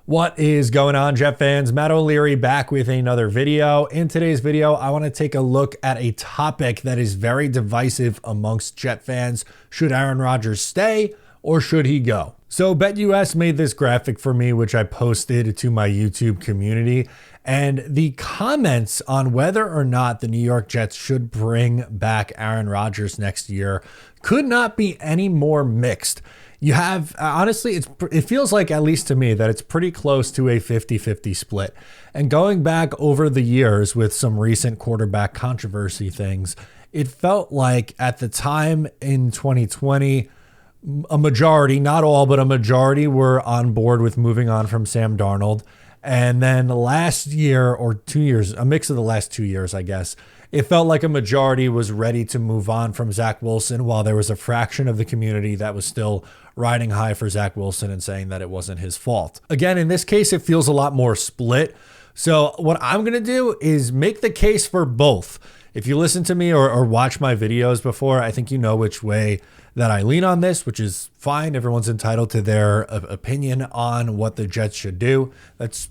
What is going on, Jet fans? Matt O'Leary back with another video. In today's video, I want to take a look at a topic that is very divisive amongst Jet fans. Should Aaron Rodgers stay or should he go? So BetUS made this graphic for me, which I posted to my YouTube community. And the comments on whether or not the New York Jets should bring back Aaron Rodgers next year could not be any more mixed. You have, honestly, it feels like, at least to me, that it's pretty close to a 50-50 split. And going back over the years with some recent quarterback controversy things, it felt like at the time in 2020, a majority, not all, but a majority were on board with moving on from Sam Darnold. And then last year or 2 years, a mix of the last 2 years, I guess, it felt like a majority was ready to move on from Zach Wilson, while there was a fraction of the community that was still riding high for Zach Wilson and saying that it wasn't his fault. Again, in this case, it feels a lot more split. So what I'm going to do is make the case for both. If you listen to me or watch my videos before, I think you know which way that I lean on this, which is fine. Everyone's entitled to their opinion on what the Jets should do. That's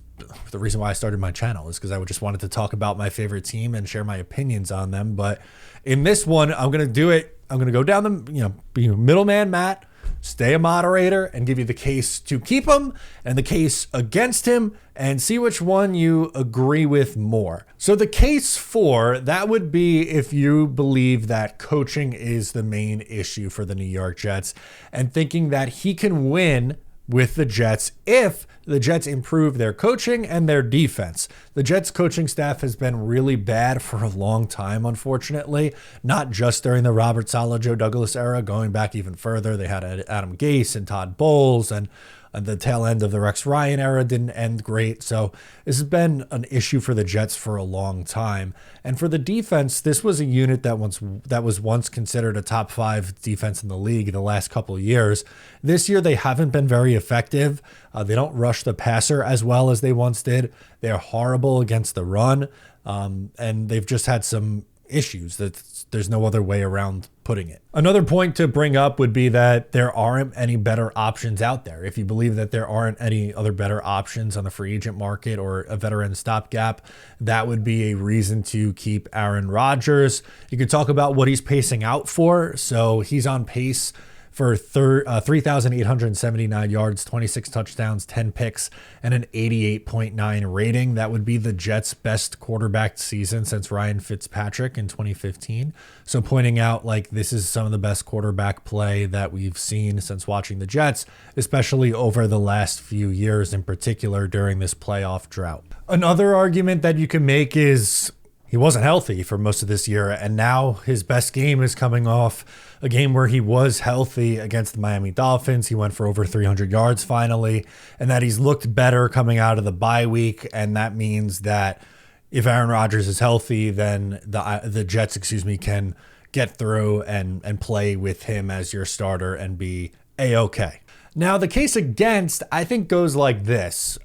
the reason why I started my channel, is because I just wanted to talk about my favorite team and share my opinions on them. But in this one, I'm going to do it. I'm going to go down the, be middleman Matt, stay a moderator, and give you the case to keep him and the case against him, and see which one you agree with more. So the case for that would be if you believe that coaching is the main issue for the New York Jets, and thinking that he can win with the Jets if the Jets improve their coaching and their defense. The Jets coaching staff has been really bad for a long time, unfortunately, not just during the Robert Saleh, Joe Douglas era, going back even further. They had Adam Gase and Todd Bowles, and the tail end of the Rex Ryan era didn't end great. So this has been an issue for the Jets for a long time. And for the defense, this was a unit that was once considered a top 5 defense in the league the last couple of years. This year, they haven't been very effective. They don't rush the passer as well as they once did. They're horrible against the run. And they've just had some issues. There's no other way around putting it. Another point to bring up would be that there aren't any better options out there. If you believe that there aren't any other better options on the free agent market or a veteran stopgap, that would be a reason to keep Aaron Rodgers. You could talk about what he's pacing out for. So he's on pace for 3,879 yards, 26 touchdowns, 10 picks, and an 88.9 rating. That would be the Jets' best quarterback season since Ryan Fitzpatrick in 2015. So pointing out, like, this is some of the best quarterback play that we've seen since watching the Jets, especially over the last few years, in particular during this playoff drought. Another argument that you can make is he wasn't healthy for most of this year, and now his best game is coming off a game where he was healthy against the Miami Dolphins. He went for over 300 yards finally, and that he's looked better coming out of the bye week. And that means that if Aaron Rodgers is healthy, then the Jets, can get through and play with him as your starter and be A-okay. Now, the case against, I think, goes like this.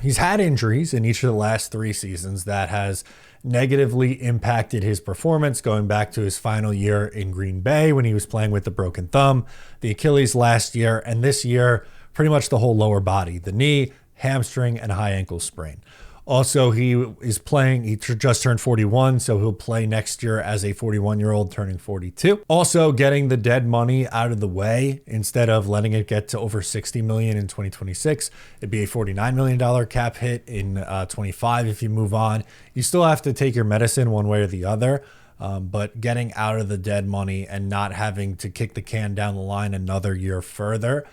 He's had injuries in each of the last 3 seasons that has negatively impacted his performance, going back to his final year in Green Bay when he was playing with the broken thumb, the Achilles last year, and this year, pretty much the whole lower body, the knee, hamstring, and high ankle sprain. Also, he just turned 41, so he'll play next year as a 41-year-old turning 42. Also, getting the dead money out of the way instead of letting it get to over $60 million in 2026. It'd be a $49 million cap hit in 25 if you move on. You still have to take your medicine one way or the other, but getting out of the dead money and not having to kick the can down the line another year further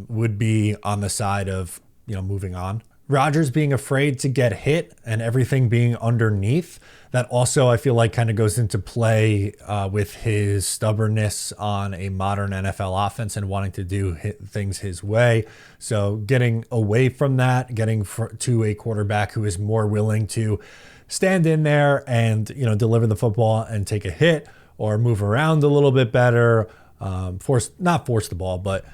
would be on the side of moving on. Rodgers being afraid to get hit and everything being underneath, that also I feel like kind of goes into play with his stubbornness on a modern NFL offense and wanting to do things his way. So getting away from that, getting to a quarterback who is more willing to stand in there and deliver the football and take a hit or move around a little bit better, not force the ball, but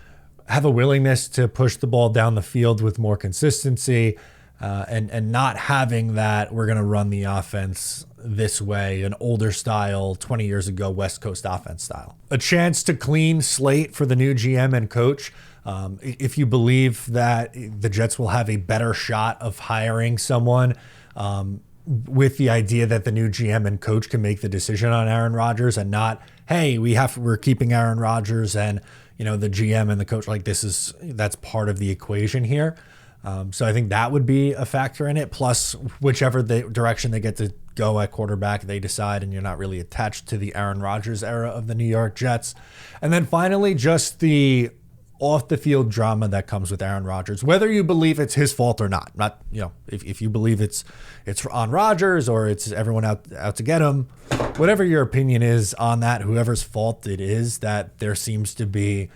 have a willingness to push the ball down the field with more consistency, and not having that we're going to run the offense this way, an older style, 20 years ago, West Coast offense style. A chance to clean slate for the new GM and coach. If you believe that the Jets will have a better shot of hiring someone with the idea that the new GM and coach can make the decision on Aaron Rodgers and not, hey, we're keeping Aaron Rodgers and, you know, the GM and the coach, like that's part of the equation here. So I think that would be a factor in it. Plus, whichever direction they get to go at quarterback, they decide, and you're not really attached to the Aaron Rodgers era of the New York Jets. And then finally, just the off the field drama that comes with Aaron Rodgers, whether you believe it's his fault or not. Not, you know, if you believe it's on Rodgers or it's everyone out to get him, whatever your opinion is on that, whoever's fault it is that there seems to be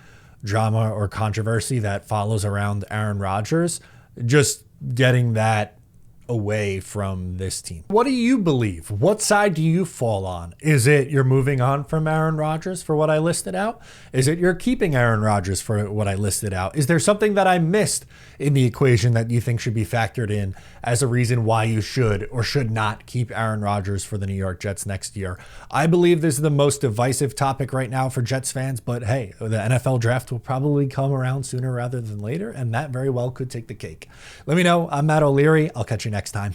drama or controversy that follows around Aaron Rodgers, just getting that away from this team. What do you believe? What side do you fall on? Is it you're moving on from Aaron Rodgers for what I listed out? Is it you're keeping Aaron Rodgers for what I listed out? Is there something that I missed in the equation that you think should be factored in as a reason why you should or should not keep Aaron Rodgers for the New York Jets next year? I believe this is the most divisive topic right now for Jets fans, but hey, the NFL draft will probably come around sooner rather than later, and that very well could take the cake. Let me know. I'm Matt O'Leary. I'll catch you next time.